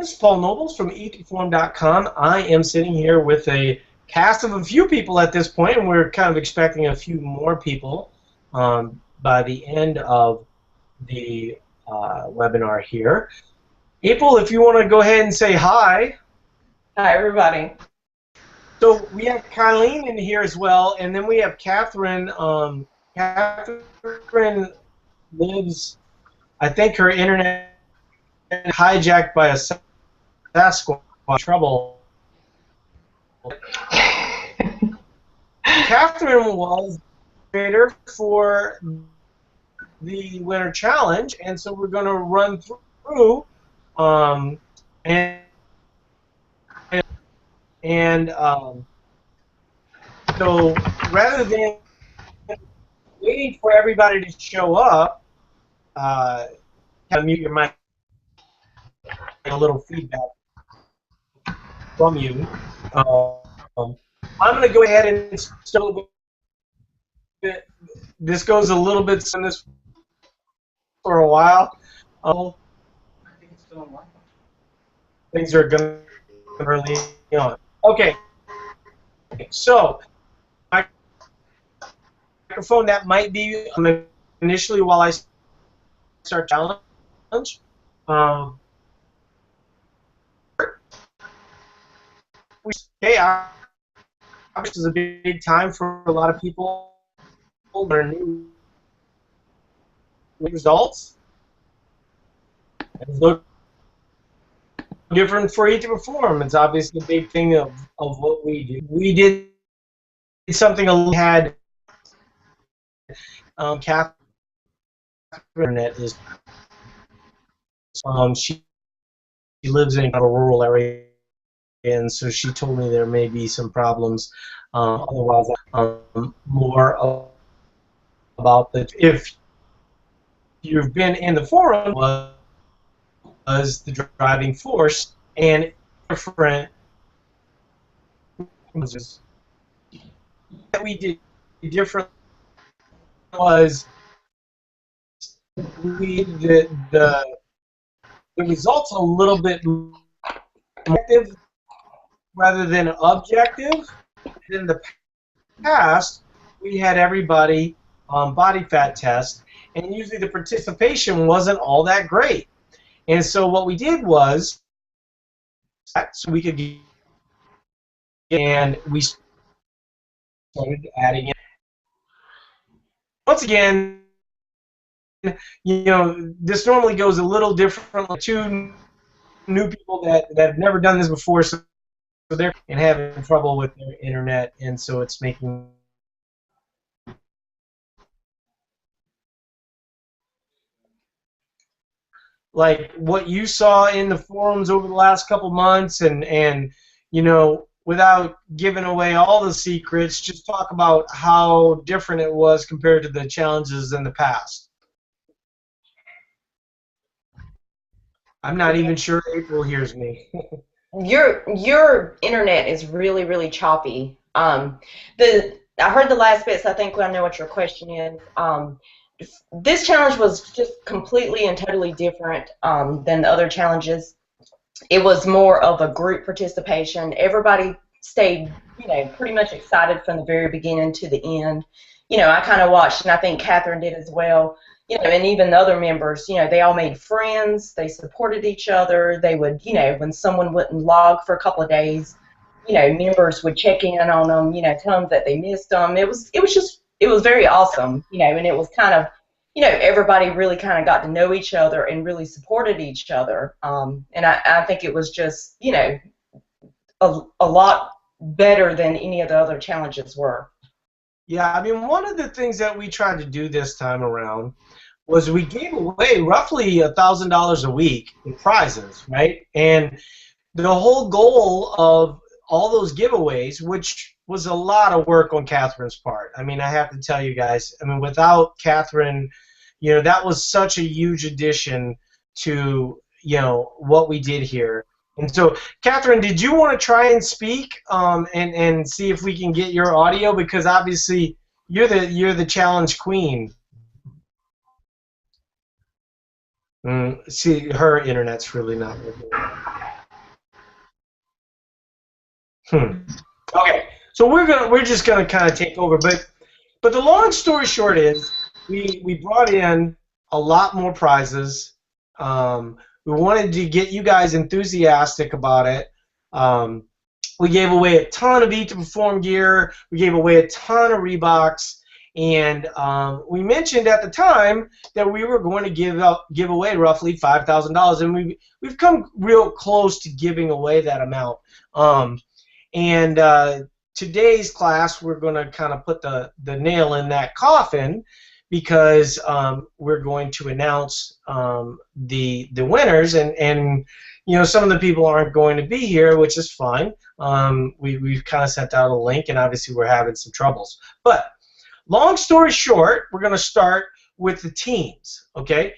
This is Paul Nobles from eToForm.com. I am sitting here with a cast of a few people at this point, and we're kind of expecting a few more people by the end of the webinar here. April, if you want to go ahead and say hi. Hi, everybody. So we have Colleen in here as well, and then we have Catherine. Catherine lives, I think her internet hijacked by a Sasquatch trouble. Catherine was creator for the Winter Challenge, and so we're going to run through so rather than waiting for everybody to show up, mute your mic. A little feedback from you. I'm going to go ahead and still. This goes a little bit in this for a while. Things are going early on. Okay. So, microphone that might be initially while I start challenge. Okay, this is a big time for a lot of people to learn new results. It's no different for eToForm. It's obviously a big thing of what we do. We did something we had Catherine internet is she lives in a rural area, and so she told me there may be some problems. Otherwise, more about that. If you've been in the forum, was the driving force, and different that we did different was the results a little bit objective rather than objective. In the past, we had everybody on body fat test, and usually the participation wasn't all that great. And so what we did was, so we could get, and we started adding in. Once again, you know, this normally goes a little differently. Two new people that have never done this before, so they're having trouble with their internet, and so it's making like what you saw in the forums over the last couple months, and you know, without giving away all the secrets, just talk about how different it was compared to the challenges in the past. I'm not even sure April hears me. Your internet is really choppy. I heard the last bit, so I think I know what your question is. This challenge was just completely and totally different than the other challenges. It was more of a group participation. Everybody stayed, you know, pretty much excited from the very beginning to the end. You know, I kind of watched, and I think Catherine did as well. You know, and even the other members, you know, they all made friends. They supported each other. They would, you know, when someone wouldn't log for a couple of days, you know, members would check in on them, you know, tell them that they missed them. It was very awesome, you know, and it was kind of, you know, everybody really kind of got to know each other and really supported each other. And I think it was just, you know, a lot better than any of the other challenges were. Yeah, I mean, one of the things that we tried to do this time around was we gave away roughly $1,000 a week in prizes, right? And the whole goal of all those giveaways, which was a lot of work on Catherine's part. I mean, I have to tell you guys, I mean, without Catherine, you know, that was such a huge addition to, you know, what we did here. And so, Catherine, did you want to try and speak and see if we can get your audio? Because obviously you're the challenge queen. See, her internet's really not working. Okay, so we're just gonna kind of take over, but the long story short is we brought in a lot more prizes. We wanted to get you guys enthusiastic about it. We gave away a ton of Eat to Perform gear. We gave away a ton of Reeboks, and we mentioned at the time that we were going to give away roughly $5,000, and we've come real close to giving away that amount. Today's class, we're going to kind of put the nail in that coffin, because we're going to announce the winners, and you know, some of the people aren't going to be here, which is fine. We've kind of sent out a link, and obviously we're having some troubles. But long story short, we're going to start with the teams, okay?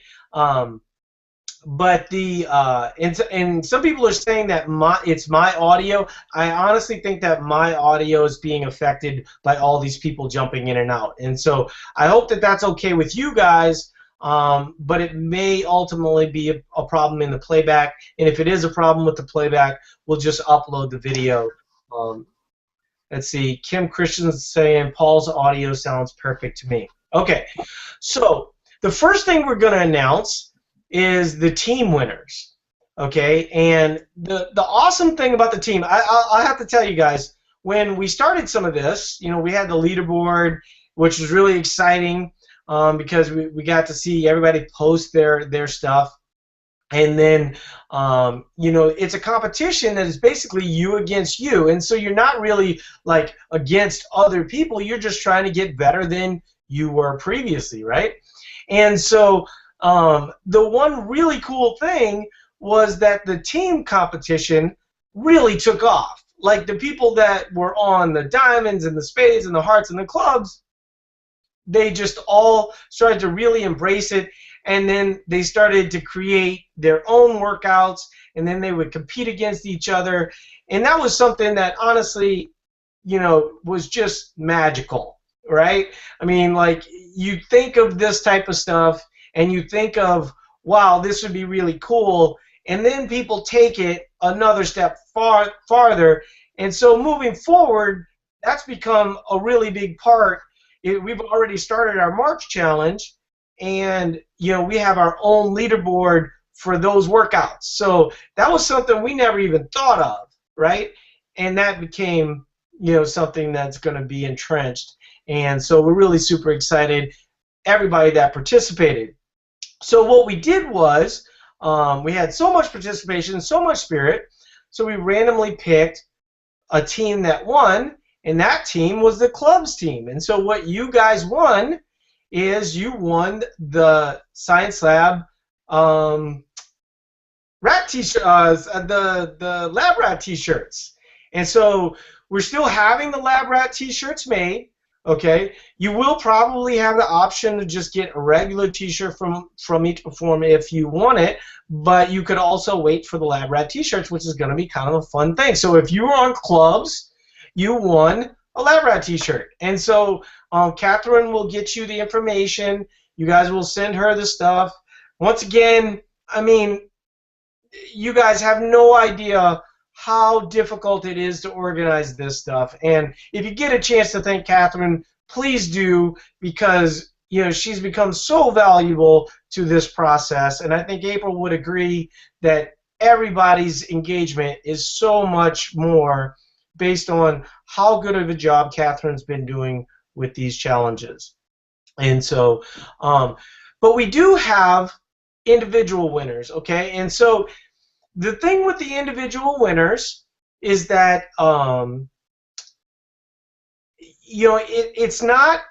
But and some people are saying that it's my audio. I honestly think that my audio is being affected by all these people jumping in and out. And so I hope that that's okay with you guys, but it may ultimately be a problem in the playback. And if it is a problem with the playback, we'll just upload the video. Let's see. Kim Christian's saying Paul's audio sounds perfect to me. Okay, so the first thing we're going to announce is the team winners, okay? And the awesome thing about the team, I have to tell you guys, when we started some of this, you know, we had the leaderboard, which was really exciting because we got to see everybody post their stuff. And then, you know, it's a competition that is basically you against you. And so you're not really, like, against other people. You're just trying to get better than you were previously, right? And so the one really cool thing was that the team competition really took off. Like, the people that were on the diamonds and the spades and the hearts and the clubs, they just all started to really embrace it, and then they started to create their own workouts, and then they would compete against each other, and that was something that honestly, you know, was just magical, right? I mean, like, you think of this type of stuff, and you think of, wow, this would be really cool, and then people take it another step farther, and so moving forward, that's become a really big part. We've already started our March challenge, and you know, we have our own leaderboard for those workouts. So that was something we never even thought of, right? And that became, you know, something that's going to be entrenched, and so we're really super excited, everybody that participated. So what we did was, we had so much participation, so much spirit, so we randomly picked a team that won, and that team was the clubs team. And so what you guys won is you won the Science Lab rat t-shirts, the Lab Rat t-shirts. And so we're still having the Lab Rat t-shirts made. Okay, you will probably have the option to just get a regular t-shirt from Eat to Perform if you want it, but you could also wait for the Lab Rat t-shirts, which is going to be kind of a fun thing. So if you were on clubs, you won a Lab Rat t-shirt. And so Catherine will get you the information. You guys will send her the stuff. Once again, I mean, you guys have no idea how difficult it is to organize this stuff. And if you get a chance to thank Catherine, please do, because you know, she's become so valuable to this process. And I think April would agree that everybody's engagement is so much more based on how good of a job Catherine's been doing with these challenges. And so, but we do have individual winners, okay? And so the thing with the individual winners is that, you know, it's not,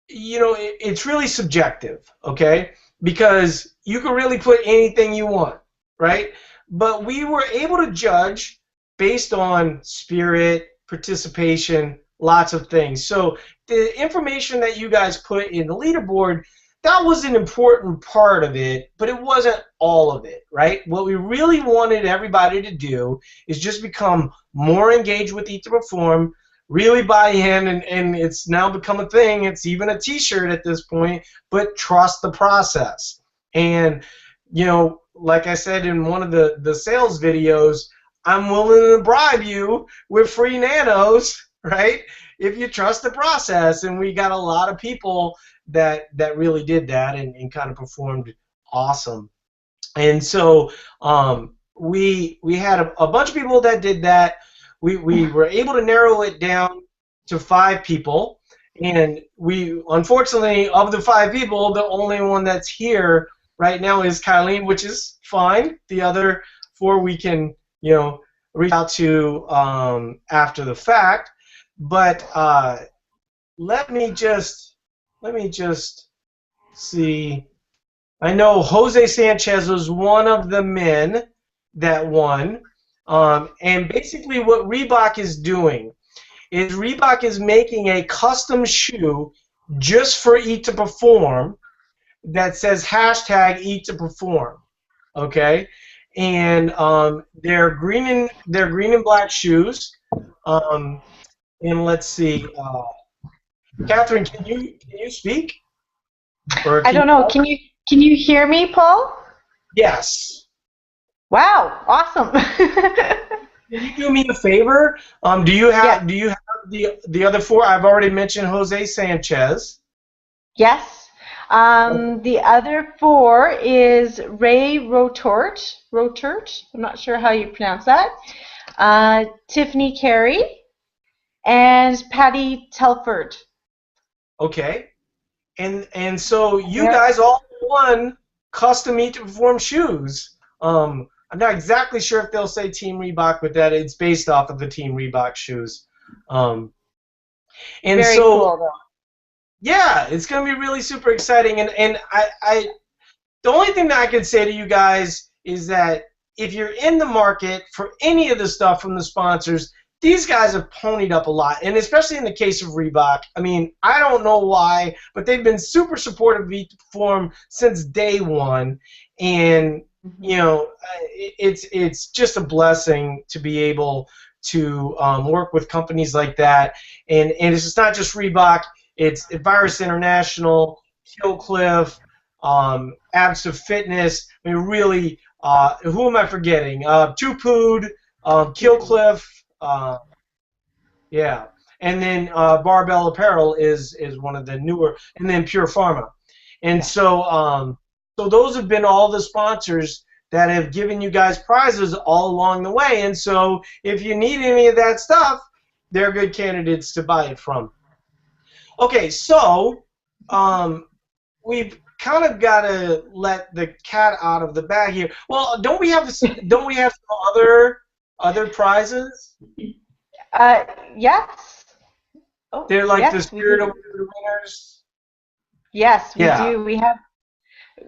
you know, it's really subjective, okay? Because you can really put anything you want, right? But we were able to judge based on spirit, participation, lots of things. So the information that you guys put in the leaderboard, that was an important part of it, but it wasn't all of it, right? What we really wanted everybody to do is just become more engaged with Eat to Perform, really buy in, and it's now become a thing. It's even a t-shirt at this point, but trust the process. And, you know, like I said in one of the sales videos, I'm willing to bribe you with free nanos, right? If you trust the process. And we got a lot of people that really did that and kind of performed awesome. And so we had a bunch of people that did that. We were able to narrow it down to 5 people. And we, unfortunately, of the 5 people, the only one that's here right now is Kylene, which is fine. The other 4 we can, reach out to after the fact. But let me just see. I know Jose Sanchez was one of the men that won. And basically what Reebok is doing is Reebok is making a custom shoe just for Eat to Perform that says hashtag Eat to Perform. Okay? And they're green and black shoes. And let's see. Catherine, can you speak? I don't know. Can you hear me, Paul? Yes. Wow, awesome. Can you do me a favor? Do you have the other 4? I've already mentioned Jose Sanchez. Yes. The other 4 is Ray Rotort. I'm not sure how you pronounce that. Tiffany Carey and Patty Telford. Okay. And so you guys all won custom Eat to Perform shoes. I'm not exactly sure if they'll say Team Reebok, but that it's based off of the Team Reebok shoes. And Very so, cool, though. Yeah, it's going to be really super exciting. And I the only thing that I can say to you guys is that if you're in the market for any of the stuff from the sponsors, these guys have ponied up a lot, and especially in the case of Reebok. I mean, I don't know why, but they've been super supportive of Eat to Perform since day one, and it's just a blessing to be able to work with companies like that, and it's just not just Reebok. It's Virus International, Killcliff, Abs of Fitness. I mean, really, who am I forgetting? Tupood, Killcliff. Yeah, and then Barbell Apparel is one of the newer, and then Pure Pharma, and so those have been all the sponsors that have given you guys prizes all along the way, and so if you need any of that stuff, they're good candidates to buy it from. Okay, so we've kind of got to let the cat out of the bag here. Well, don't we have some other prizes? Yes. Oh, They're like yes, the Spirit Award winners. Yes, we do. We have.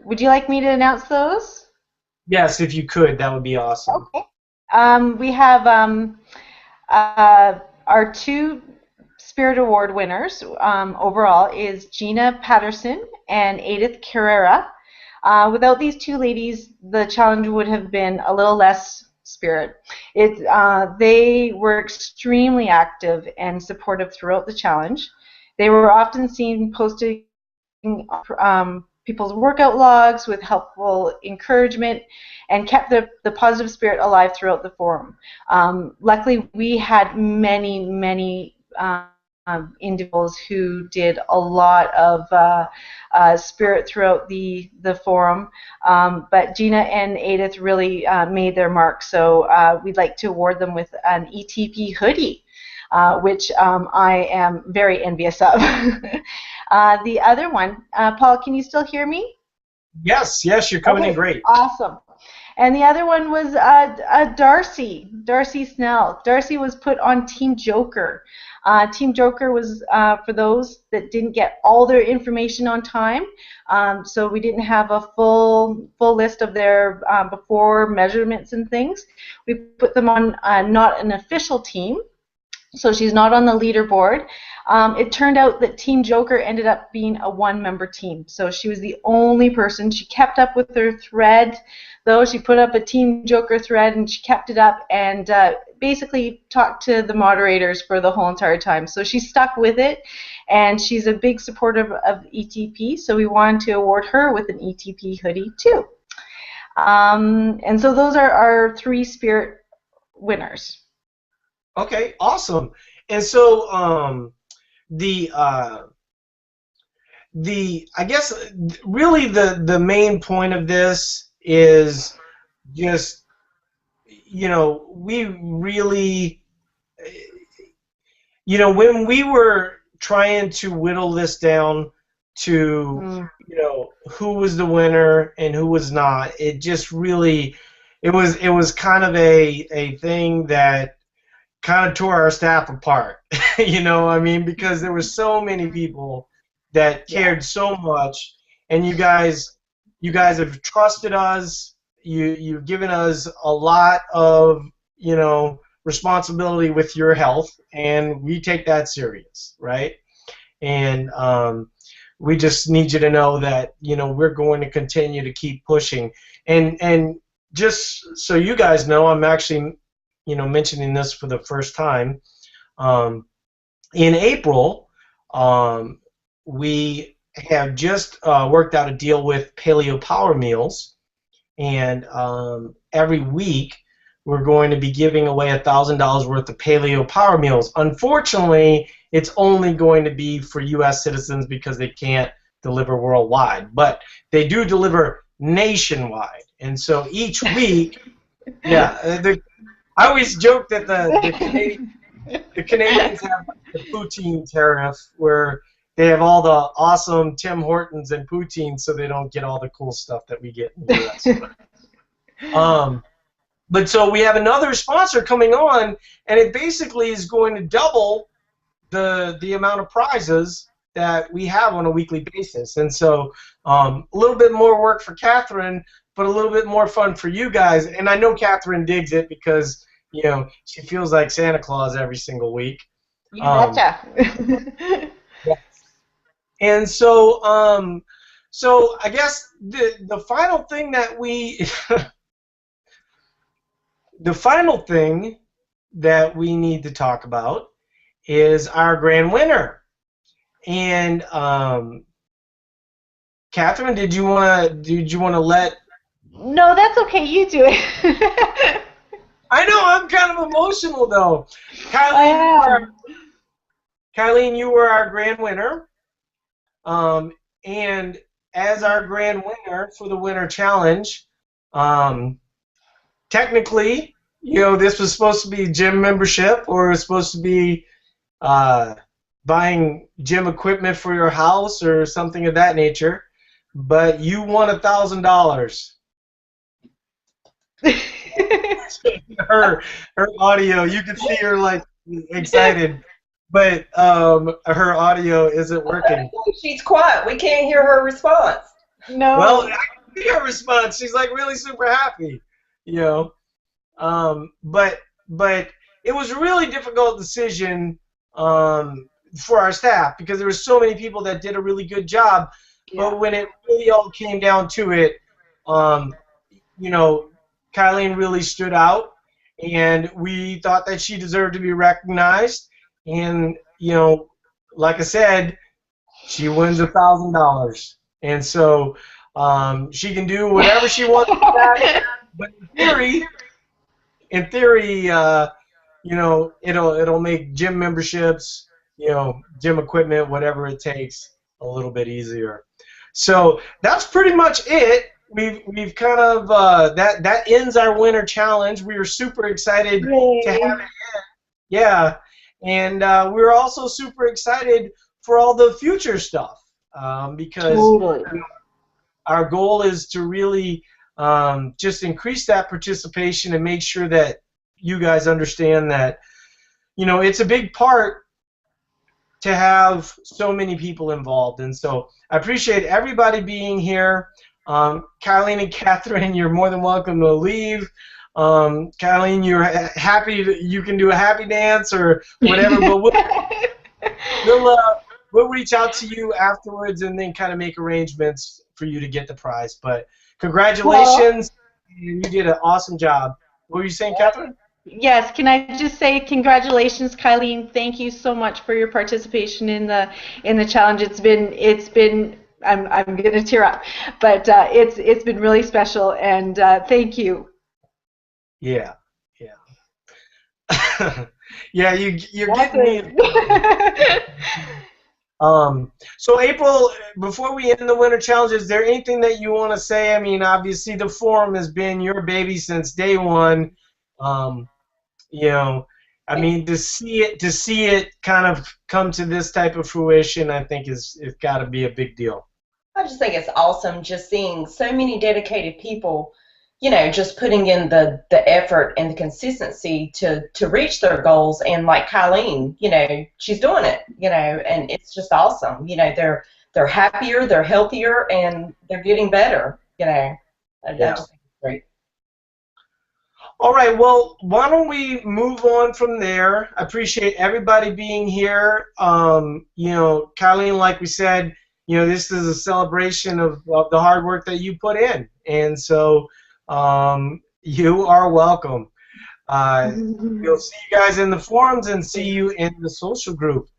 Would you like me to announce those? Yes, if you could, that would be awesome. Okay. We have our 2 Spirit Award winners overall is Gina Patterson and Edith Carrera. Without these 2 ladies, the challenge would have been a little less spirit. They were extremely active and supportive throughout the challenge. They were often seen posting people's workout logs with helpful encouragement and kept the positive spirit alive throughout the forum. Luckily, we had many individuals who did a lot of spirit throughout the forum, but Gina and Edith really made their mark, so we'd like to award them with an ETP hoodie, which I am very envious of. The other one, Paul, can you still hear me? Yes, you're coming in great. Awesome. And the other one was Darcy Snell. Darcy was put on Team Joker. Team Joker was for those that didn't get all their information on time, so we didn't have a full list of their before measurements and things. We put them on not an official team, so she's not on the leaderboard. It turned out that Team Joker ended up being a 1-member team, so she was the only person. She kept up with her thread, though. She put up a Team Joker thread, and she kept it up and basically talked to the moderators for the whole entire time. So she stuck with it, and she's a big supporter of ETP, so we wanted to award her with an ETP hoodie, too. And so those are our 3 Spirit winners. Okay, awesome. And so I guess really the main point of this is just, we really, when we were trying to whittle this down to, who was the winner and who was not, it just really, it was kind of a thing that kind of tore our staff apart. Because there were so many people that cared so much, and you guys have trusted us. You've given us a lot of responsibility with your health, and we take that serious, right? And we just need you to know that we're going to continue to keep pushing. And just so you guys know, I'm actually mentioning this for the first time. In April, we have just worked out a deal with Paleo Power Meals, and every week we're going to be giving away $1,000 worth of Paleo Power Meals. Unfortunately, it's only going to be for U.S. citizens because they can't deliver worldwide, but they do deliver nationwide. And so each week, I always joke that the Canadians have the poutine tariff, where they have all the awesome Tim Hortons and poutine, so they don't get all the cool stuff that we get in the U.S. But so we have another sponsor coming on, and it basically is going to double the amount of prizes that we have on a weekly basis. And so a little bit more work for Catherine, but a little bit more fun for you guys. And I know Catherine digs it because she feels like Santa Claus every single week. You betcha. And so so I guess the final thing that the final thing that we need to talk about is our grand winner. And Catherine, did you want to let? No, that's okay. You do it. I know, I'm kind of emotional though. Kylene, you were our grand winner. And as our grand winner for the Winter Challenge, technically, this was supposed to be gym membership, or it was supposed to be buying gym equipment for your house or something of that nature, but you won $1,000. her audio, you can see her like excited, but her audio isn't working. She's quiet. We can't hear her response. No. Well, I can hear her response. She's like really super happy, but it was a really difficult decision for our staff, because there were so many people that did a really good job. Yeah. But when it really all came down to it, Kylene really stood out, and we thought that she deserved to be recognized. And like I said, she wins $1,000, and so she can do whatever she wants with that. But in theory, it'll make gym memberships, gym equipment, whatever it takes, a little bit easier. So that's pretty much it. We've kind of that ends our Winter Challenge. We were super excited to have it end. Yeah, and we're also super excited for all the future stuff, because our goal is to really just increase that participation and make sure that you guys understand that it's a big part to have so many people involved. And so I appreciate everybody being here. Kylene and Catherine, you're more than welcome to leave. Kylene, you're happy you can do a happy dance or whatever, but we'll reach out to you afterwards and then kind of make arrangements for you to get the prize. But congratulations, you did an awesome job. What were you saying, Catherine? Yes, can I just say congratulations, Kylene. Thank you so much for your participation in the challenge. It's been I'm gonna tear up, but it's been really special, and thank you. Yeah. Yeah, you're That's getting me. it. So April, before we end the winter challenge, is there anything that you want to say? I mean, obviously the forum has been your baby since day one. Um, you know, I mean, to see it kind of come to this type of fruition, I think it's got to be a big deal. I just think it's awesome just seeing so many dedicated people, you know, just putting in the effort and the consistency to reach their goals. And like Colleen, you know, she's doing it, you know, and it's just awesome. You know, they're happier, they're healthier, and they're getting better. You know, I Yeah. just think it's great. All right, well, why don't we move on from there? I appreciate everybody being here. Colleen, like we said, this is a celebration of the hard work that you put in. And so you are welcome. We'll see you guys in the forums and see you in the social group.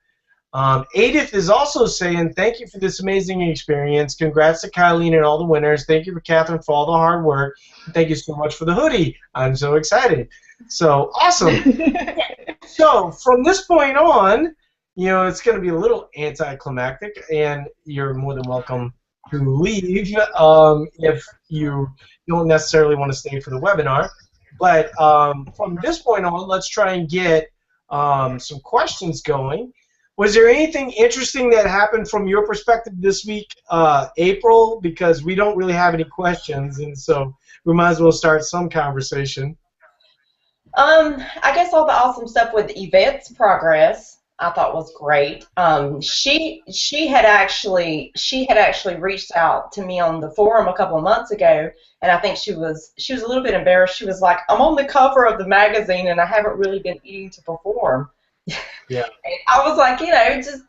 Edith is also saying, thank you for this amazing experience. Congrats to Colleen and all the winners. Thank you for Catherine for all the hard work. Thank you so much for the hoodie. I'm so excited. So, awesome. So, from this point on, it's going to be a little anticlimactic, and you're more than welcome to leave if you don't necessarily want to stay for the webinar. But from this point on, let's try and get some questions going. Was there anything interesting that happened from your perspective this week, April? Because we don't really have any questions, and so we might as well start some conversation. I guess all the awesome stuff with Yvette's progress I thought was great. She had actually reached out to me on the forum a couple of months ago, and I think she was a little bit embarrassed. She was like, "I'm on the cover of the magazine, and I haven't really been eating to perform." Yeah. And I was like, just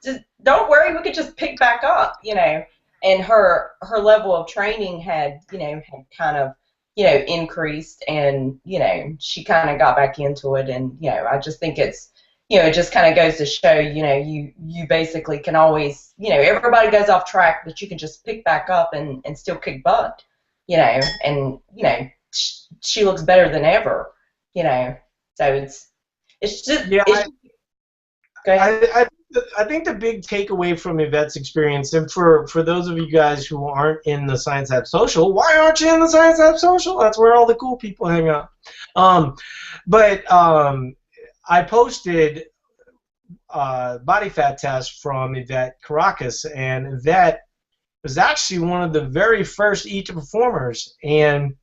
don't worry, we could just pick back up, And her level of training had kind of, increased, and she kind of got back into it, and I just think it's, it just kind of goes to show, you basically can always, everybody goes off track, but you can just pick back up and still kick butt, and she looks better than ever, So it's just yeah. Go ahead. I think the big takeaway from Yvette's experience, and for those of you guys who aren't in the Science Lab Social, why aren't you in the Science Lab Social? That's where all the cool people hang out. I posted body fat test from Yvette Caracas, and Yvette was actually one of the very first Eat to Performers. And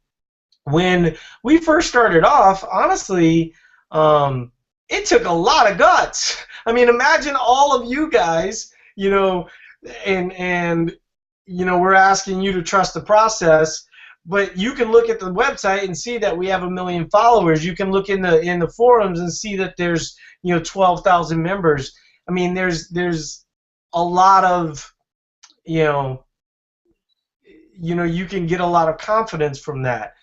when we first started off, honestly, it took a lot of guts. I mean, imagine all of you guys, and we're asking you to trust the process, but you can look at the website and see that we have 1 million followers. You can look in the forums and see that there's 12,000 members. I mean, there's a lot of you can get a lot of confidence from that.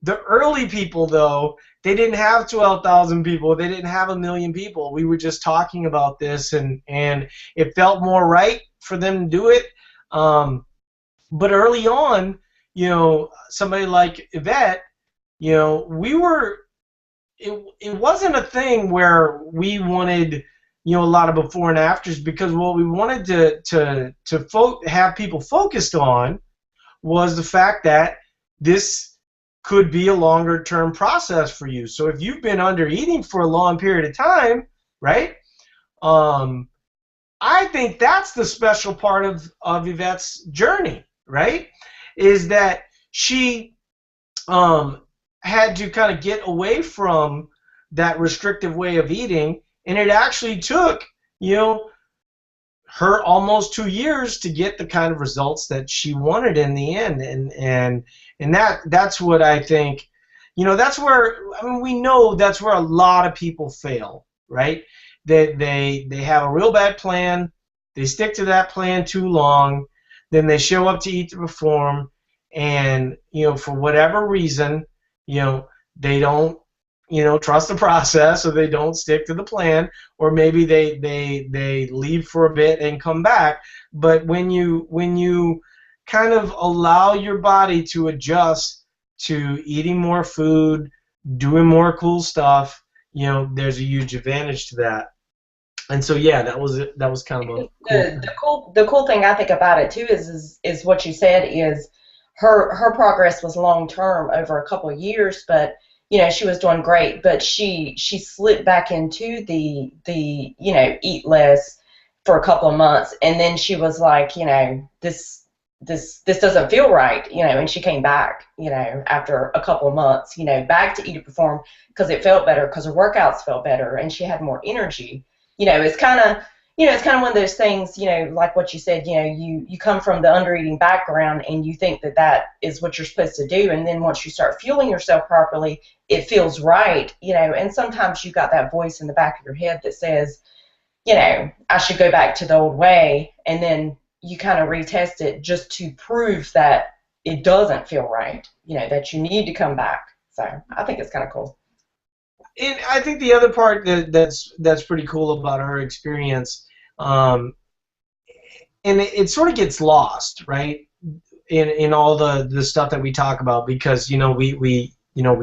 The early people, though, they didn't have 12,000 people. They didn't have 1 million people. We were just talking about this, and it felt more right for them to do it. But early on, somebody like Yvette, we were. It wasn't a thing where we wanted, a lot of before and afters, because what we wanted to have people focused on was the fact that this could be a longer term process for you. So if you've been under eating for a long period of time, right? I think that's the special part of Yvette's journey, right? Is that she had to kind of get away from that restrictive way of eating, and it actually took, her almost 2 years to get the kind of results that she wanted in the end, and that's what I think, that's where, I mean, we know that's where a lot of people fail, right? That they have a real bad plan, they stick to that plan too long, then they show up to Eat to Perform, and for whatever reason, they don't trust the process, or they don't stick to the plan, or maybe they leave for a bit and come back. But when you kind of allow your body to adjust to eating more food, doing more cool stuff, there's a huge advantage to that. And so yeah, that was kind of a cool thing. The cool thing I think about it too is what you said is her progress was long term over a couple of years, but she was doing great, but she slipped back into the eat less for a couple of months, and then she was like, this doesn't feel right, and she came back, after a couple of months, back to Eat to Perform because it felt better, because her workouts felt better, and she had more energy. It's kind of one of those things, like what you said, you come from the undereating background and you think that is what you're supposed to do, and then once you start fueling yourself properly, it feels right, and sometimes you got that voice in the back of your head that says, I should go back to the old way, and then you kind of retest it just to prove that it doesn't feel right, that you need to come back. So I think it's kind of cool. And I think the other part that's pretty cool about her experience, and it sort of gets lost, right, in all the stuff that we talk about, because we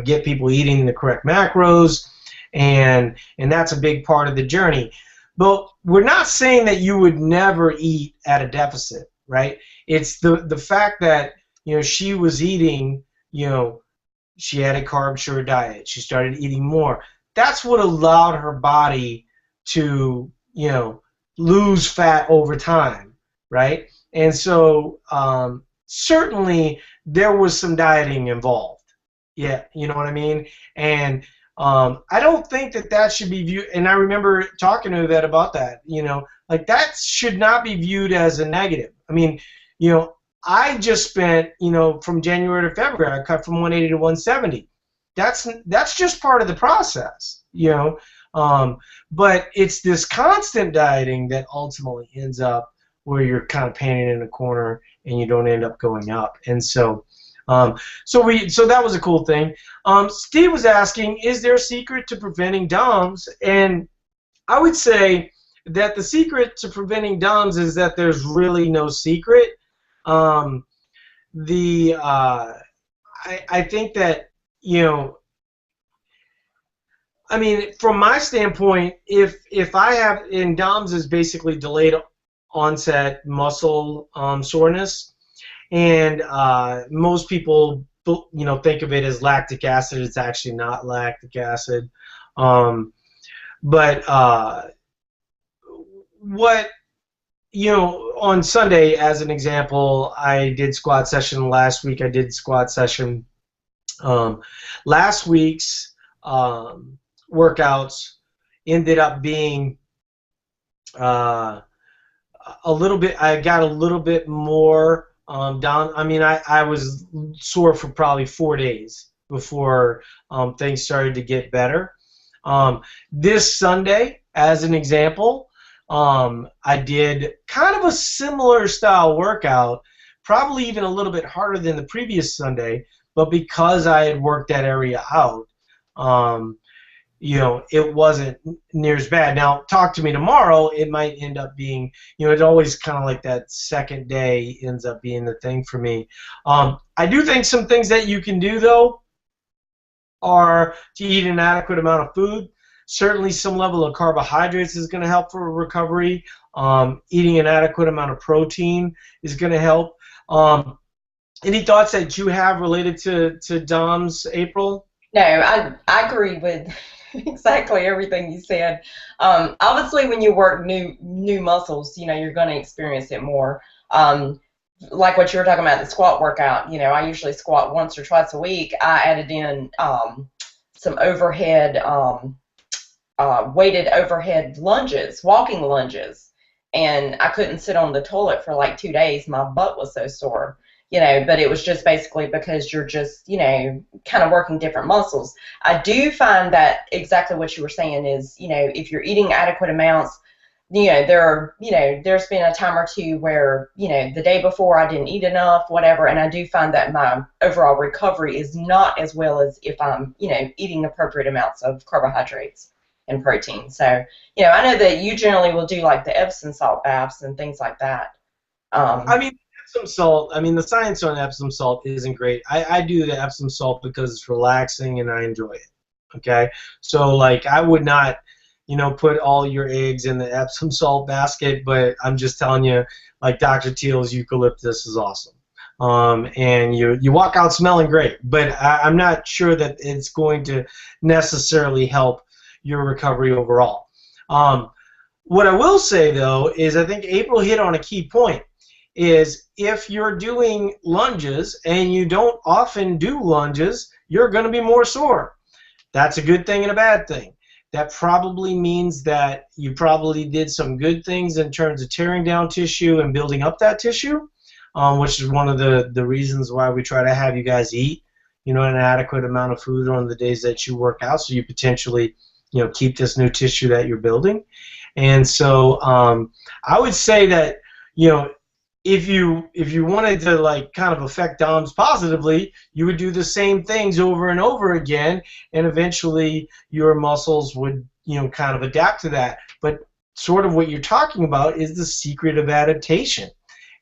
get people eating the correct macros, and that's a big part of the journey. But we're not saying that you would never eat at a deficit, right? It's the fact that she was eating, she had a carb-sure diet. She started eating more. That's what allowed her body to, lose fat over time, right? And so certainly there was some dieting involved. Yeah, you know what I mean? And I don't think that should be viewed, and I remember talking to Yvette about that, like that should not be viewed as a negative. I mean, I just spent, from January to February, I cut from 180 to 170. That's just part of the process, but it's this constant dieting that ultimately ends up where you're kind of painted in a corner and you don't end up going up. And so so that was a cool thing. Steve was asking, is there a secret to preventing DOMS? And I would say that the secret to preventing DOMS is that there's really no secret. I think that, I mean, from my standpoint, if I have, and DOMS is basically delayed onset muscle soreness, and most people, think of it as lactic acid. It's actually not lactic acid. But what, on Sunday, as an example, I did squat session last week. I did squat session. Last week's workouts ended up being a little bit, I got a little bit more down. I mean, I was sore for probably 4 days before things started to get better. This Sunday, as an example, I did kind of a similar style workout, probably even a little bit harder than the previous Sunday, but because I had worked that area out, it wasn't near as bad. Now, talk to me tomorrow, it might end up being, it's always kind of like that second day ends up being the thing for me. I do think some things that you can do, though, are to eat an adequate amount of food. Certainly some level of carbohydrates is going to help for recovery. Eating an adequate amount of protein is going to help. Any thoughts that you have related to DOMS, April? No, I agree with exactly everything you said. Obviously, when you work new muscles, you're going to experience it more. Like what you were talking about, the squat workout, I usually squat once or twice a week. I added in some overhead, weighted overhead lunges, walking lunges, and I couldn't sit on the toilet for like 2 days. My butt was so sore. But it was just basically because you're just, kind of working different muscles. I do find that exactly what you were saying is, if you're eating adequate amounts, there's been a time or two where, the day before I didn't eat enough, whatever, and I do find that my overall recovery is not as well as if I'm, eating appropriate amounts of carbohydrates and protein. So, I know that you generally will do like the Epsom salt baths and things like that. Epsom salt, the science on Epsom salt isn't great. I do the Epsom salt because it's relaxing and I enjoy it. Okay, so like I would not, put all your eggs in the Epsom salt basket, but I'm just telling you, like Dr. Teal's eucalyptus is awesome. And you walk out smelling great, but I'm not sure that it's going to necessarily help your recovery overall. What I will say though is I think April hit on a key point. Is if you're doing lunges and you don't often do lunges, you're going to be more sore. That's a good thing and a bad thing. That probably means that you probably did some good things in terms of tearing down tissue and building up that tissue, which is one of the reasons why we try to have you guys eat, an adequate amount of food on the days that you work out, so you potentially, keep this new tissue that you're building. And so I would say that, if you wanted to like kind of affect DOMS positively, you would do the same things over and over again, and eventually your muscles would kind of adapt to that. But sort of what you're talking about is the secret of adaptation.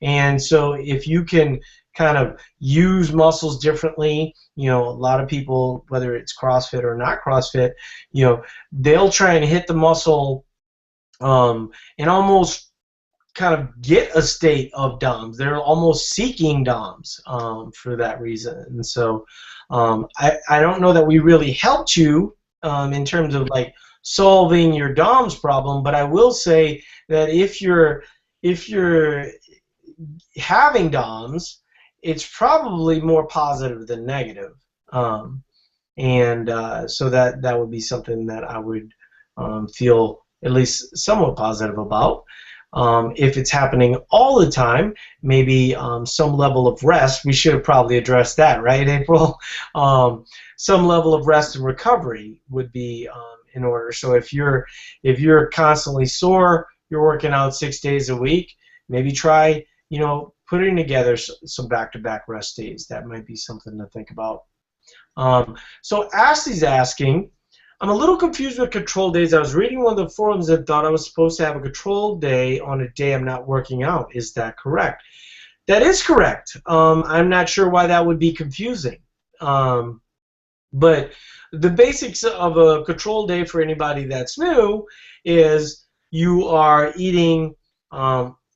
And so if you can kind of use muscles differently, a lot of people, whether it's CrossFit or not CrossFit, they'll try and hit the muscle and almost kind of get a state of DOMS. They're almost seeking DOMS for that reason. And so I don't know that we really helped you in terms of like solving your DOMS problem, but I will say that if you're having DOMS, it's probably more positive than negative. So that would be something that I would feel at least somewhat positive about. If it's happening all the time, maybe some level of rest. We should have probably addressed that, right, April? Some level of rest and recovery would be in order. So if you're constantly sore, you're working out 6 days a week, maybe try putting together some back-to-back rest days. That might be something to think about. So Ashley's asking, I'm a little confused with control days. I was reading one of the forums and thought I was supposed to have a control day on a day I'm not working out. Is that correct? That is correct. I'm not sure why that would be confusing. But the basics of a control day for anybody that's new is you are eating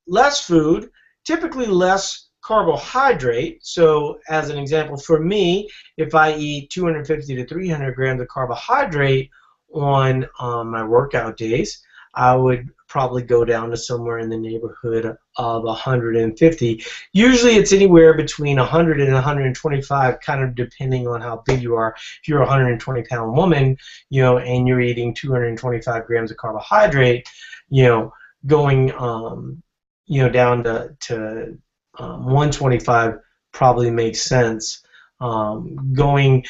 less food, typically less carbohydrate. So as an example, for me, if I eat 250 to 300 grams of carbohydrate on my workout days, I would probably go down to somewhere in the neighborhood of 150. Usually it's anywhere between 100 and 125, kind of depending on how big you are. If you're a 120-pound woman, and you're eating 225 grams of carbohydrate, going down to 125 probably makes sense. Someone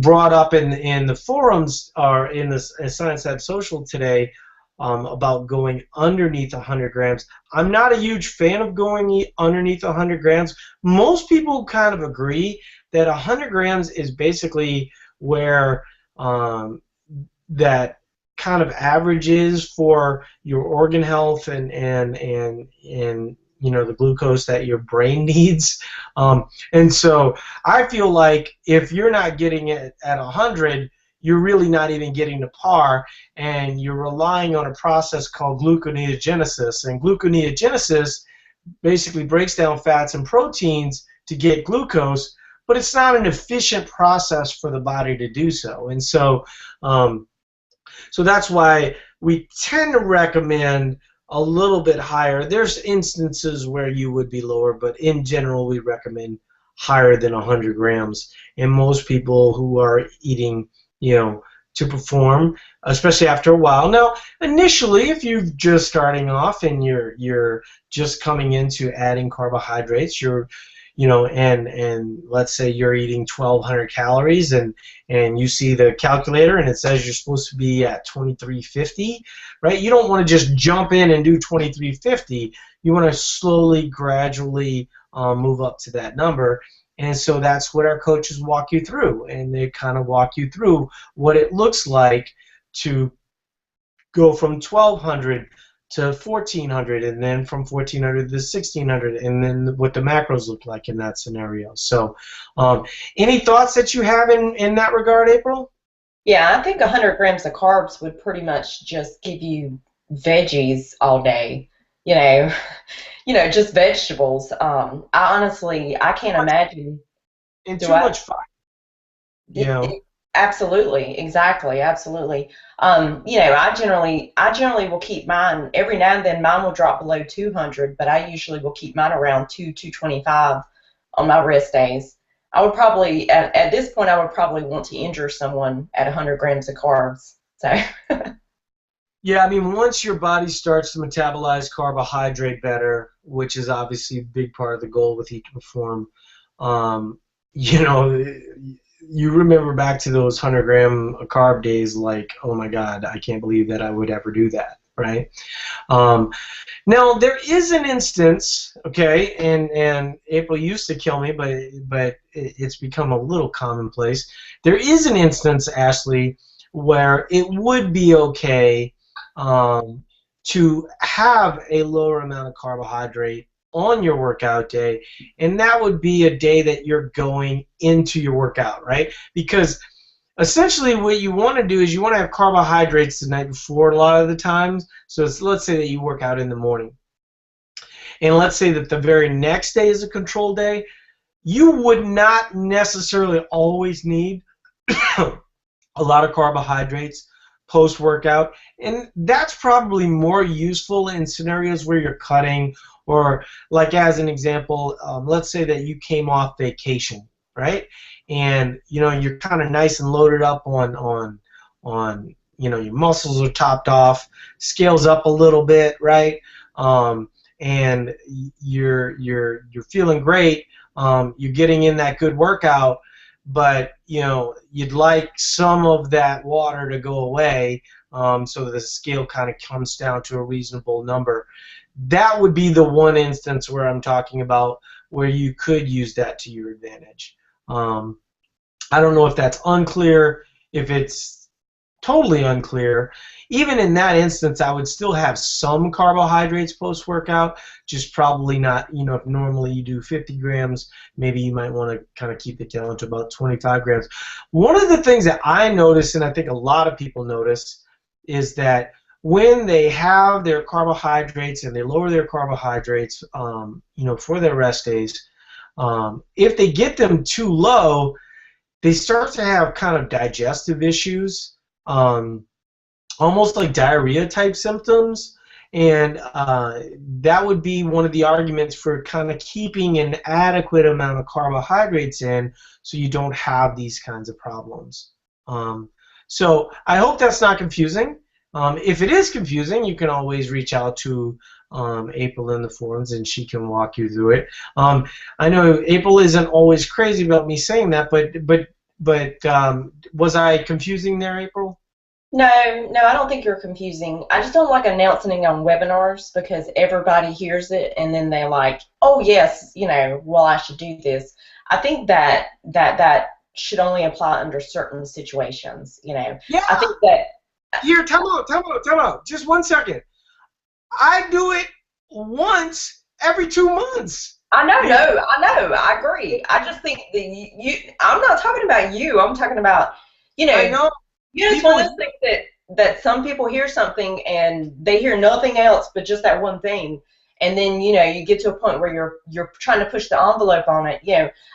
brought up in the forums or in the Science Lab Social today about going underneath 100 grams. I'm not a huge fan of going underneath 100 grams. Most people kind of agree that 100 grams is basically where that kind of average is for your organ health and the glucose that your brain needs. And so I feel like if you're not getting it at 100, you're really not even getting to par, and you're relying on a process called gluconeogenesis. And gluconeogenesis basically breaks down fats and proteins to get glucose, but it's not an efficient process for the body to do so. And so, so that's why we tend to recommend a little bit higher. There's instances where you would be lower, but in general we recommend higher than 100 grams. And most people who are eating, to perform, especially after a while. Now, initially, if you're just starting off and you're just coming into adding carbohydrates, and let's say you're eating 1,200 calories, and you see the calculator and it says you're supposed to be at 2350, right? You don't want to just jump in and do 2350. You want to slowly, gradually move up to that number. And so that's what our coaches walk you through, and they kind of walk you through what it looks like to go from 1,200 to 1,400, and then from 1,400 to 1,600, and then what the macros look like in that scenario. So any thoughts that you have in that regard, April? Yeah, I think 100 grams of carbs would pretty much just give you veggies all day. You know, just vegetables. I honestly, I can't imagine. And Do too I? much fiber. You It, know. it, absolutely, exactly, absolutely. I generally will keep mine every now and then. Mine will drop below 200, but I usually will keep mine around 225 on my rest days. I would probably, at this point, I would probably want to injure someone at 100 grams of carbs. So, Yeah, I mean, once your body starts to metabolize carbohydrate better, which is obviously a big part of the goal with Eat to Perform, um, you know, you remember back to those 100-gram carb days, like, oh my God, I can't believe that I would ever do that, right? Um, Now there is an instance, okay, and April used to kill me, but it's become a little commonplace. There is an instance, Ashley, where it would be okay um, to have a lower amount of carbohydrate on your workout day, and that would be a day that you're going into your workout, right? Because essentially what you want to do is you want to have carbohydrates the night before a lot of the times. So let's say that you work out in the morning, and let's say that the very next day is a control day, you would not necessarily always need a lot of carbohydrates post workout, and that's probably more useful in scenarios where you're cutting, or like as an example, let's say that you came off vacation, right? And you're kind of nice and loaded up on your muscles are topped off, scales up a little bit, right? And you're feeling great. You're getting in that good workout, but you'd like some of that water to go away, so the scale kind of comes down to a reasonable number. That would be the one instance where I'm talking about where you could use that to your advantage. I don't know if that's unclear, if it's totally unclear. Even in that instance, I would still have some carbohydrates post-workout, just probably not, if normally you do 50 grams, maybe you might want to kind of keep it down to about 25 grams. One of the things that I notice, and I think a lot of people notice, is that when they have their carbohydrates and they lower their carbohydrates, for their rest days, if they get them too low, they start to have kind of digestive issues, almost like diarrhea type symptoms, and that would be one of the arguments for kind of keeping an adequate amount of carbohydrates in so you don't have these kinds of problems. So I hope that's not confusing. If it is confusing, you can always reach out to April in the forums, and she can walk you through it. I know April isn't always crazy about me saying that, but was I confusing there, April? No, no, I don't think you're confusing. I just don't like announcing on webinars because everybody hears it and then they like, oh yes, well I should do this. I think that should only apply under certain situations. Yeah. I think that. Here, time out. Just 1 second. I do it once every 2 months. I know, I agree. I just think that I'm not talking about you. I'm talking about, I know. You just want to think that some people hear something and they hear nothing else but just that one thing, and then you get to a point where you're trying to push the envelope on it.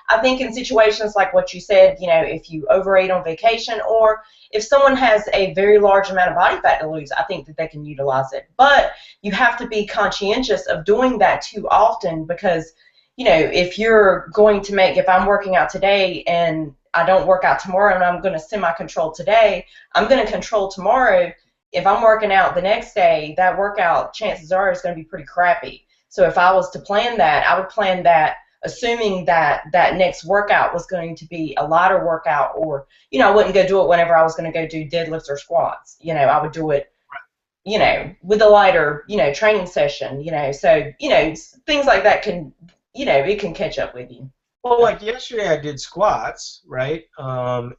I think in situations like what you said, if you overate on vacation, or if someone has a very large amount of body fat to lose, I think that they can utilize it. But you have to be conscientious of doing that too often, because if I'm working out today and I don't work out tomorrow and I'm going to semi-control today, I'm going to control tomorrow. If I'm working out the next day, that workout, chances are, is going to be pretty crappy. So if I was to plan that, I would plan that assuming that that next workout was going to be a lighter workout, or, I wouldn't go do it whenever I was going to go do deadlifts or squats. I would do it, with a lighter, training session, so, things like that can, it can catch up with you. Well, like yesterday I did squats, right? I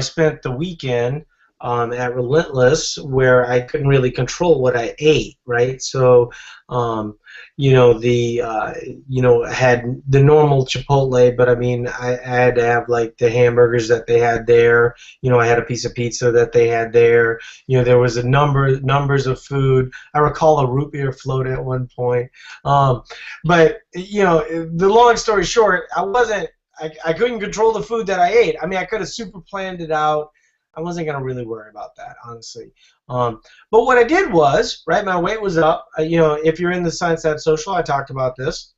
spent the weekend at Relentless where I couldn't really control what I ate, right? So, I had the normal Chipotle, but I mean, I had to have like the hamburgers that they had there. I had a piece of pizza that they had there. There was a numbers of food. I recall a root beer float at one point. But the long story short, I couldn't control the food that I ate. I mean, I could have super planned it out. I wasn't going to really worry about that, honestly. But what I did was, right, my weight was up. If you're in the Science Lab Social, I talked about this.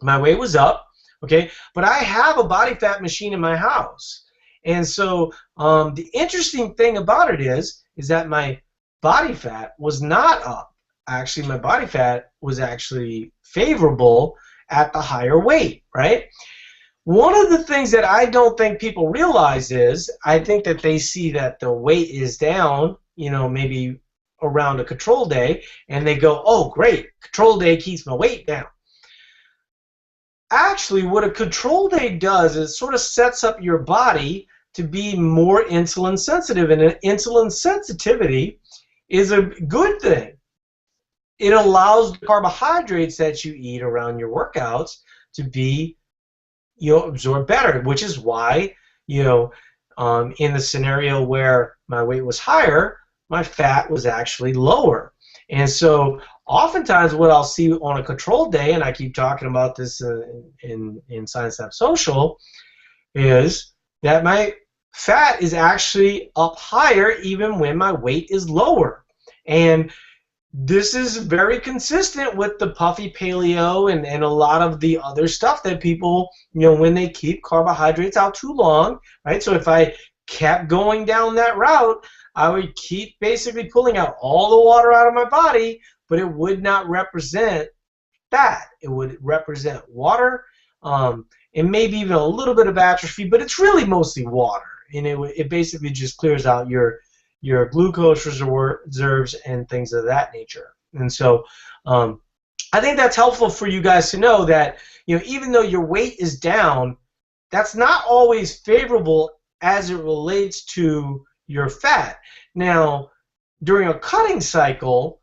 My weight was up, okay? But I have a body fat machine in my house. And so the interesting thing about it is that my body fat was not up. Actually, my body fat was actually favorable at the higher weight, right? One of the things that I don't think people realize is I think that they see that the weight is down, maybe around a control day, and they go, oh, great, control day keeps my weight down. Actually, what a control day does is sort of sets up your body to be more insulin sensitive, and insulin sensitivity is a good thing. It allows the carbohydrates that you eat around your workouts to be absorb better, which is why, in the scenario where my weight was higher, my fat was actually lower. And so oftentimes what I'll see on a control day, and I keep talking about this in Science Lab Social, is that my fat is actually up higher even when my weight is lower. And this is very consistent with the puffy paleo and a lot of the other stuff that people, when they keep carbohydrates out too long, right? So if I kept going down that route, I would keep basically pulling out all the water out of my body, but it would not represent fat. It would represent water and maybe even a little bit of atrophy, but it's really mostly water. And it basically just clears out your glucose reserves and things of that nature. And so I think that's helpful for you guys to know that even though your weight is down, that's not always favorable as it relates to your fat. Now, during a cutting cycle,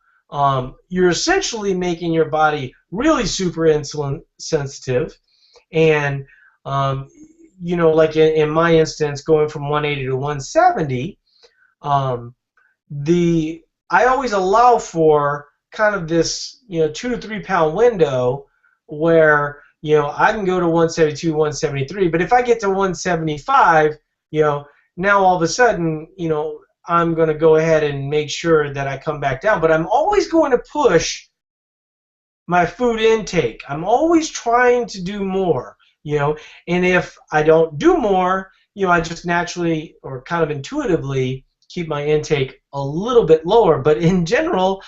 you're essentially making your body really super insulin sensitive, and like in my instance, going from 180 to 170. I always allow for kind of this 2 to 3 pound window where I can go to 172, 173, but if I get to 175, now all of a sudden I'm going to go ahead and make sure that I come back down, but I'm always going to push my food intake. I'm always trying to do more, and if I don't do more, I just naturally or kind of intuitively keep my intake a little bit lower. But in general,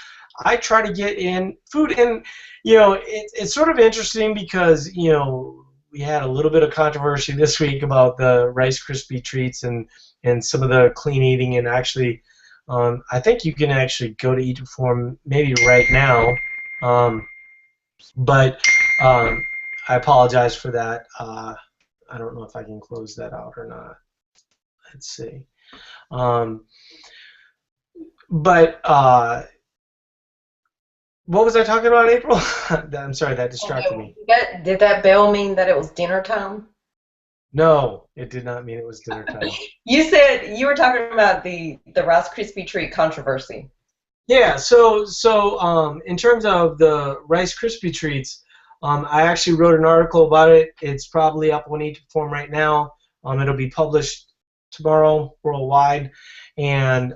I try to get in food. And, it's sort of interesting because, we had a little bit of controversy this week about the Rice Krispie treats and some of the clean eating. And actually, I think you can actually go to Eat to Perform maybe right now. But I apologize for that. I don't know if I can close that out or not. Let's see. But what was I talking about, April? I'm sorry, that distracted me. Did that bell mean that it was dinner time? No, it did not mean it was dinner time. You said you were talking about the Rice Krispie treat controversy. Yeah, so in terms of the Rice Krispie treats, I actually wrote an article about it. It's probably up on Eat to Perform right now. It'll be published tomorrow worldwide, and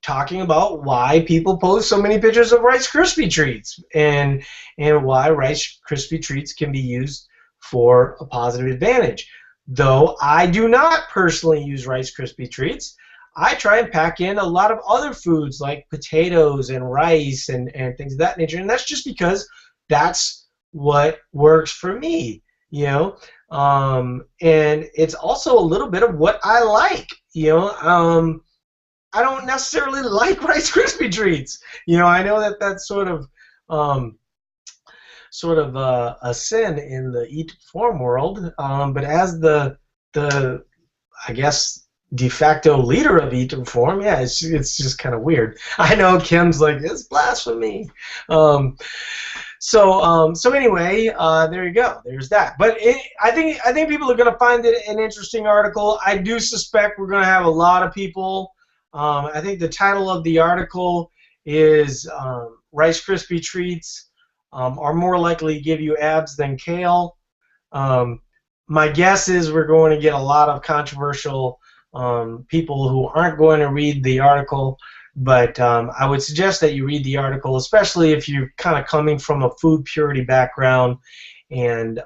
talking about why people post so many pictures of Rice Krispie treats and why Rice Krispie treats can be used for a positive advantage. Though I do not personally use Rice Krispie treats, I try and pack in a lot of other foods like potatoes and rice and things of that nature, and that's just because that's what works for me, and it's also a little bit of what I like, I don't necessarily like Rice Krispie treats. I know that that's sort of a sin in the Eat to Perform world. But as the I guess de facto leader of Eat to Perform. Yeah, it's just kind of weird. I know Kim's like, it's blasphemy. So anyway, there you go. There's that. But I think people are going to find it an interesting article. I do suspect we're going to have a lot of people. I think the title of the article is Rice Krispie Treats are more likely to give you abs than kale. My guess is we're going to get a lot of controversial people who aren't going to read the article, but I would suggest that you read the article, especially if you're kind of coming from a food purity background, and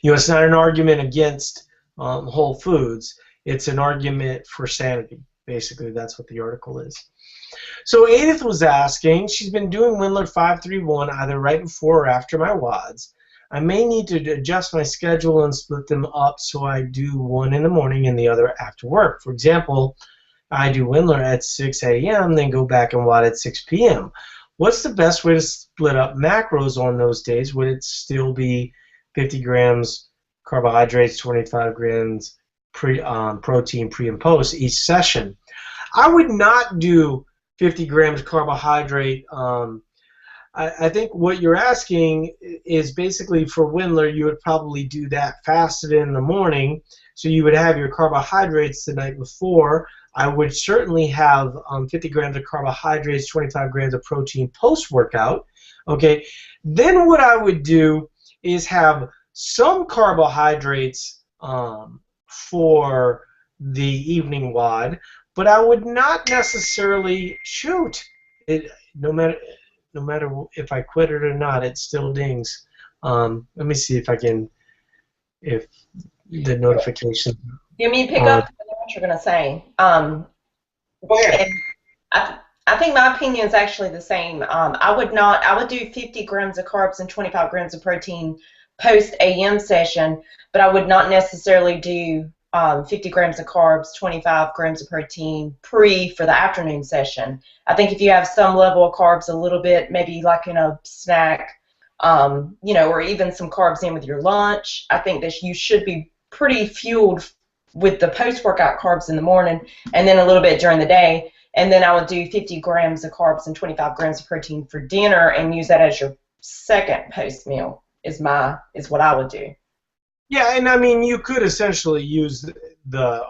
it's not an argument against whole foods. It's an argument for sanity. Basically, that's what the article is. So Edith was asking, she's been doing Wendler 531 either right before or after my WODs. I may need to adjust my schedule and split them up so I do one in the morning and the other after work. For example, I do Wendler at 6 a.m., then go back and WOD at 6 p.m. What's the best way to split up macros on those days? Would it still be 50 grams carbohydrates, 25 grams protein pre and post each session? I would not do 50 grams carbohydrate. I think what you're asking is basically for Wendler, you would probably do that fasted in the morning, so you would have your carbohydrates the night before. I would certainly have 50 grams of carbohydrates, 25 grams of protein post-workout. Okay, then what I would do is have some carbohydrates for the evening WOD, but I would not necessarily shoot it. No matter if I quit it or not, it still dings. Let me see if the notification. You mean pick up what you're going to say? And I think my opinion is actually the same. I would do 50 grams of carbs and 25 grams of protein post AM session, but I would not necessarily do 50 grams of carbs, 25 grams of protein pre for the afternoon session. I think if you have some level of carbs, a little bit, maybe like in a snack, or even some carbs in with your lunch, I think that you should be pretty fueled with the post-workout carbs in the morning and then a little bit during the day. And then I would do 50 grams of carbs and 25 grams of protein for dinner and use that as your second post meal is what I would do. Yeah, and I mean, you could essentially use the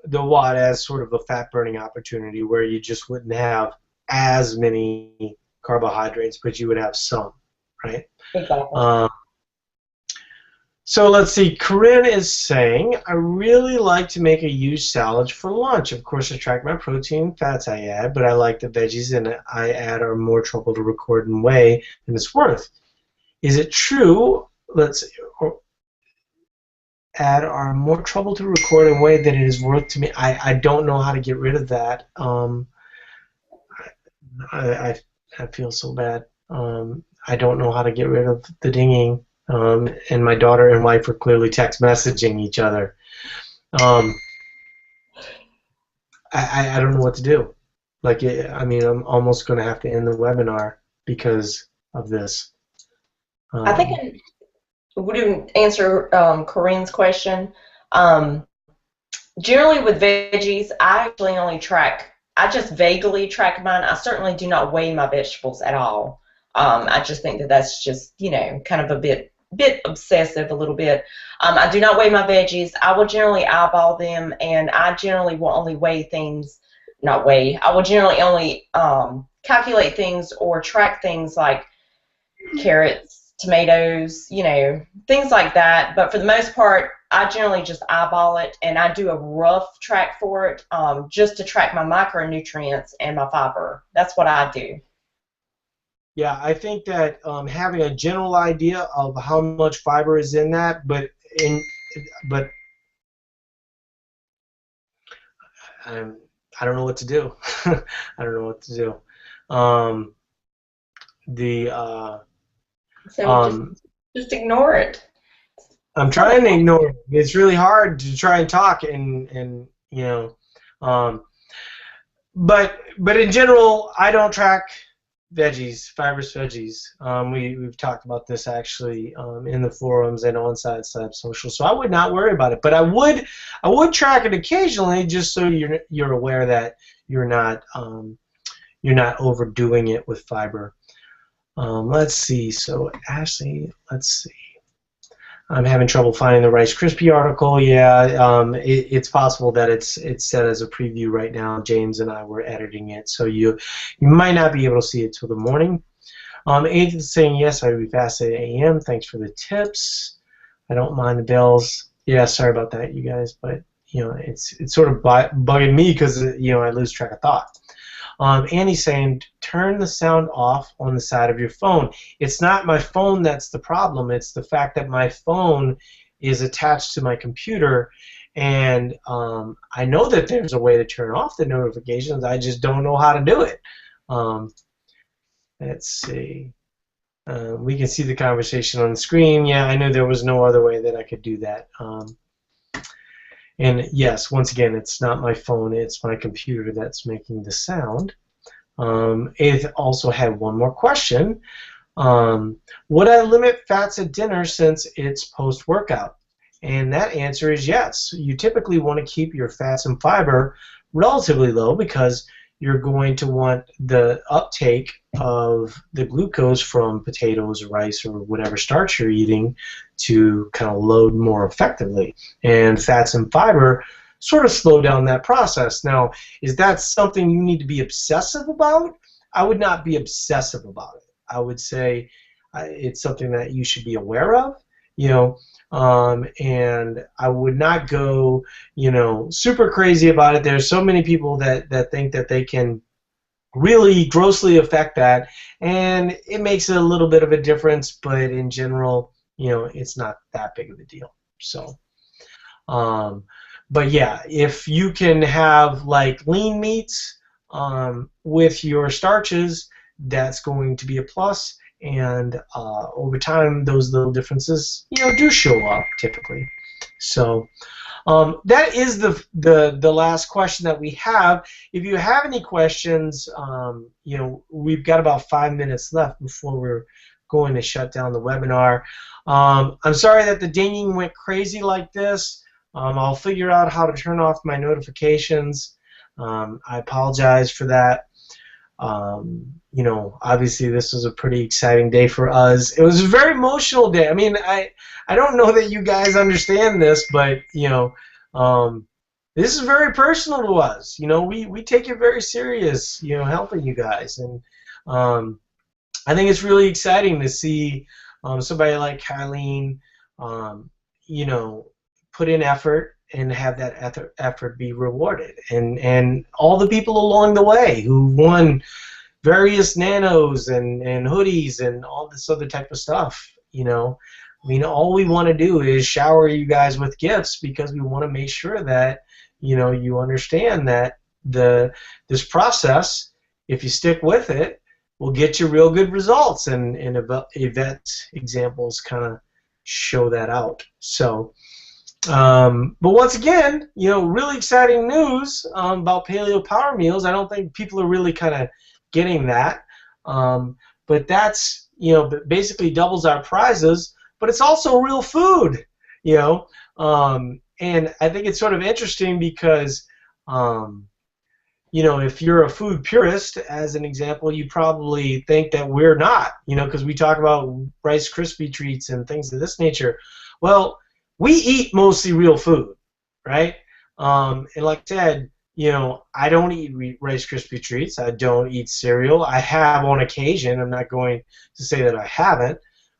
WOD as sort of a fat burning opportunity where you just wouldn't have as many carbohydrates, but you would have some, right? Exactly. So let's see. Corinne is saying, I really like to make a huge salad for lunch. Of course, I track my protein, fats I add, but I like the veggies and I add are more trouble to record and weigh than it's worth. Is it true? Let's see. Add are more trouble to record and weigh than it is worth to me. I don't know how to get rid of that. I feel so bad. I don't know how to get rid of the dinging. And my daughter and wife are clearly text messaging each other. I don't know what to do. I'm almost going to have to end the webinar because of this. I think would answer Corinne's question. Generally with veggies, I actually only I just vaguely track mine. I certainly do not weigh my vegetables at all. I just think that that's just, kind of a bit obsessive a little bit. I do not weigh my veggies. I will generally eyeball them, and I generally will only weigh things, I will generally only calculate things or track things like carrots, tomatoes, things like that. But for the most part, I generally just eyeball it, and I do a rough track for it just to track my micronutrients and my fiber. That's what I do. Yeah, I think that having a general idea of how much fiber is in that, but I don't know what to do. I don't know what to do. So just ignore it. I'm trying to ignore it. It's really hard to try and talk and but in general, I don't track veggies, fibrous veggies. We've talked about this actually in the forums and on Side Social. So I would not worry about it, but I would track it occasionally just so you're aware that you're not overdoing it with fiber. Let's see. So Ashley, let's see. I'm having trouble finding the Rice Krispie article. Yeah, it's possible that it's set as a preview right now. James and I were editing it, so you might not be able to see it till the morning. Ethan is saying yes, I would be fast at 8 a.m. Thanks for the tips. I don't mind the bells. Yeah, sorry about that, you guys, but it's sort of bugging me because I lose track of thought. Annie's saying, turn the sound off on the side of your phone. It's not my phone that's the problem. It's the fact that my phone is attached to my computer, and I know that there's a way to turn off the notifications. I just don't know how to do it. Let's see. We can see the conversation on the screen. Yeah, I knew there was no other way that I could do that. And yes, once again, it's not my phone, it's my computer that's making the sound. It also had one more question. Would I limit fats at dinner since it's post-workout? And that answer is yes. You typically want to keep your fats and fiber relatively low because you're going to want the uptake of the glucose from potatoes, rice, or whatever starch you're eating to kind of load more effectively. And fats and fiber sort of slow down that process. Now, is that something you need to be obsessive about? I would not be obsessive about it. I would say it's something that you should be aware of, and I would not go, super crazy about it. There's so many people that think that they can really grossly affect that, and it makes a little bit of a difference, but in general, it's not that big of a deal. So, but yeah, if you can have like lean meats with your starches, that's going to be a plus. And over time, those little differences, do show up typically. So that is the last question that we have. If you have any questions, we've got about 5 minutes left before we're going to shut down the webinar. I'm sorry that the dinging went crazy like this. I'll figure out how to turn off my notifications. I apologize for that. Obviously this was a pretty exciting day for us. It was a very emotional day. I mean, I don't know that you guys understand this, but this is very personal to us. We take it very serious, helping you guys, and I think it's really exciting to see somebody like Kylene, put in effort and have that effort be rewarded, and all the people along the way who won various nanos and hoodies and all this other type of stuff. I mean, all we want to do is shower you guys with gifts because we want to make sure that you understand that this process, if you stick with it, will get you real good results, and event examples kind of show that out. So. But once again, really exciting news about Paleo Power Meals. I don't think people are really kind of getting that. But that's, basically doubles our prizes, but it's also real food, and I think it's sort of interesting because, if you're a food purist, as an example, you probably think that we're not, because we talk about Rice Krispie treats and things of this nature. Well, we eat mostly real food, right? And like I said, I don't eat Rice Krispie treats. I don't eat cereal. I have on occasion. I'm not going to say that I haven't.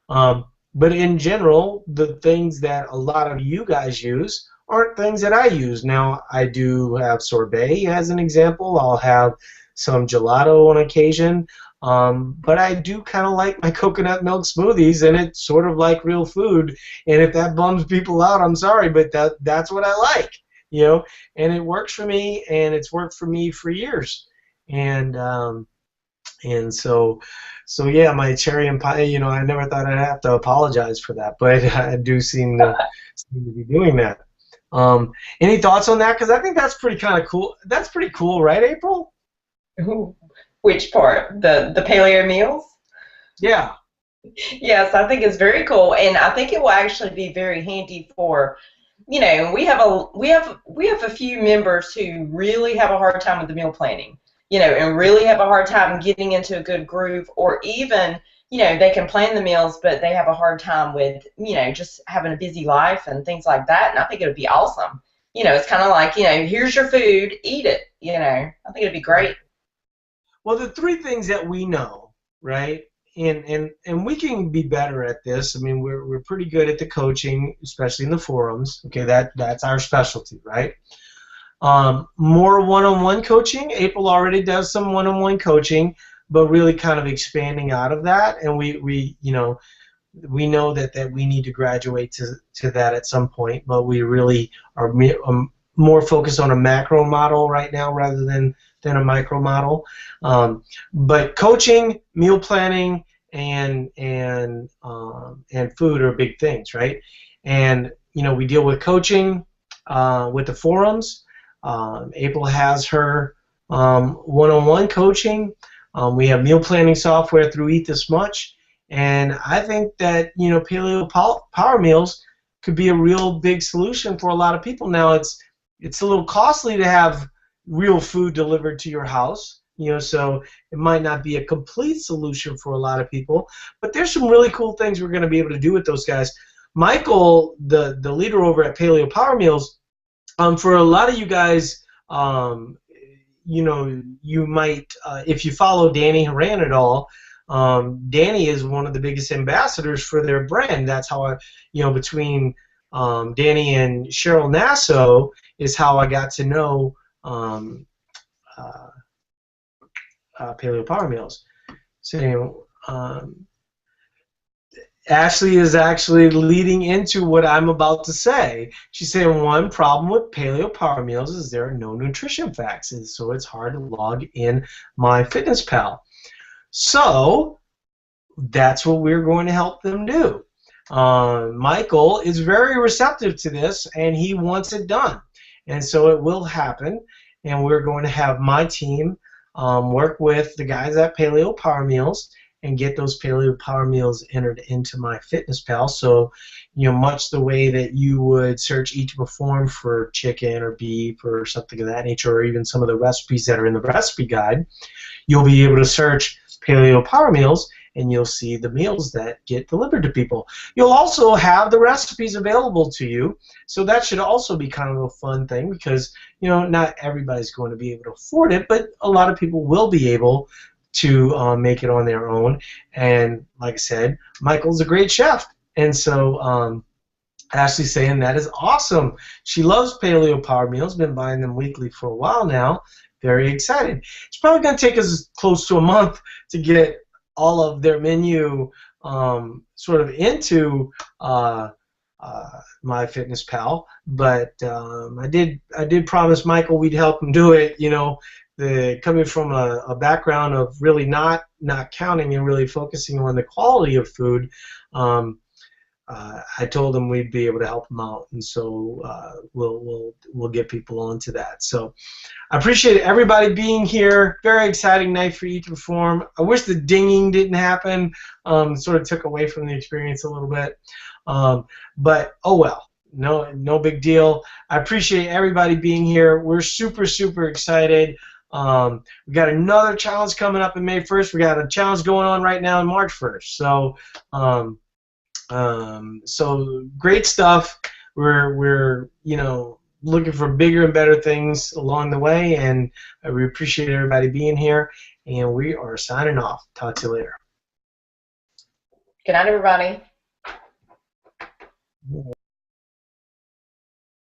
But in general, the things that a lot of you guys use aren't things that I use. Now, I do have sorbet as an example. I'll have some gelato on occasion. But I do kind of like my coconut milk smoothies, and it's sort of like real food. And if that bums people out, I'm sorry, but that's what I like, and it works for me, and it's worked for me for years. And so yeah, my cherry and pie, I never thought I'd have to apologize for that, but I do seem to be doing that. Any thoughts on that? Because I think that's pretty kind of cool. That's pretty cool, right, April? Which part? The paleo meals? Yeah. Yes, I think it's very cool, and I think it will actually be very handy for, we have a few members who really have a hard time with the meal planning, and really have a hard time getting into a good groove, or even, they can plan the meals, but they have a hard time with, just having a busy life and things like that. And I think it would be awesome. It's kind of like, here's your food, eat it. I think it'd be great. Well, the three things that we know, right? And we can be better at this. I mean, we're pretty good at the coaching, especially in the forums. Okay, that's our specialty, right? More one-on-one coaching. April already does some one-on-one coaching, but really kind of expanding out of that. And we know that we need to graduate to that at some point, but we really are more focused on a macro model right now rather than a micro model. But coaching, meal planning, and food are big things, right? And we deal with coaching with the forums. April has her one-on-one coaching. We have meal planning software through Eat This Much, and I think that Paleo Power Meals could be a real big solution for a lot of people. Now it's a little costly to have real food delivered to your house, so it might not be a complete solution for a lot of people, but there's some really cool things we're going to be able to do with those guys. Michael, the leader over at Paleo Power Meals, for a lot of you guys, you might, if you follow Danny Horan at all, Danny is one of the biggest ambassadors for their brand. That's how between Danny and Cheryl Nasso is how I got to know Paleo Power Meals. So Ashley is actually leading into what I'm about to say. She's saying one problem with Paleo Power Meals is there are no nutrition facts, and so it's hard to log in MyFitnessPal. So that's what we're going to help them do. Michael is very receptive to this, and he wants it done. And so it will happen, and we're going to have my team work with the guys at Paleo Power Meals and get those Paleo Power Meals entered into MyFitnessPal. So, much the way that you would search Eat to Perform for chicken or beef or something of that nature, or even some of the recipes that are in the recipe guide, you'll be able to search Paleo Power Meals, and you'll see the meals that get delivered to people. You'll also have the recipes available to you, so that should also be kind of a fun thing because, not everybody's going to be able to afford it, but a lot of people will be able to make it on their own. And like I said, Michael's a great chef, and so Ashley's saying that is awesome. She loves Paleo Power Meals, been buying them weekly for a while now. Very excited. It's probably going to take us close to a month to get all of their menu sort of into MyFitnessPal, but I did promise Michael we'd help him do it. Coming from a background of really not counting and really focusing on the quality of food, I told him we'd be able to help him out, and so we'll get people onto that. So I appreciate everybody being here. Very exciting night for Eat to Perform. I wish the dinging didn't happen. Sort of took away from the experience a little bit, but oh well. No big deal. I appreciate everybody being here. We're super excited. We got another challenge coming up in May 1st. We got a challenge going on right now in March 1st. So great stuff. We're looking for bigger and better things along the way, and we appreciate everybody being here. And we are signing off. Talk to you later. Good night, everybody.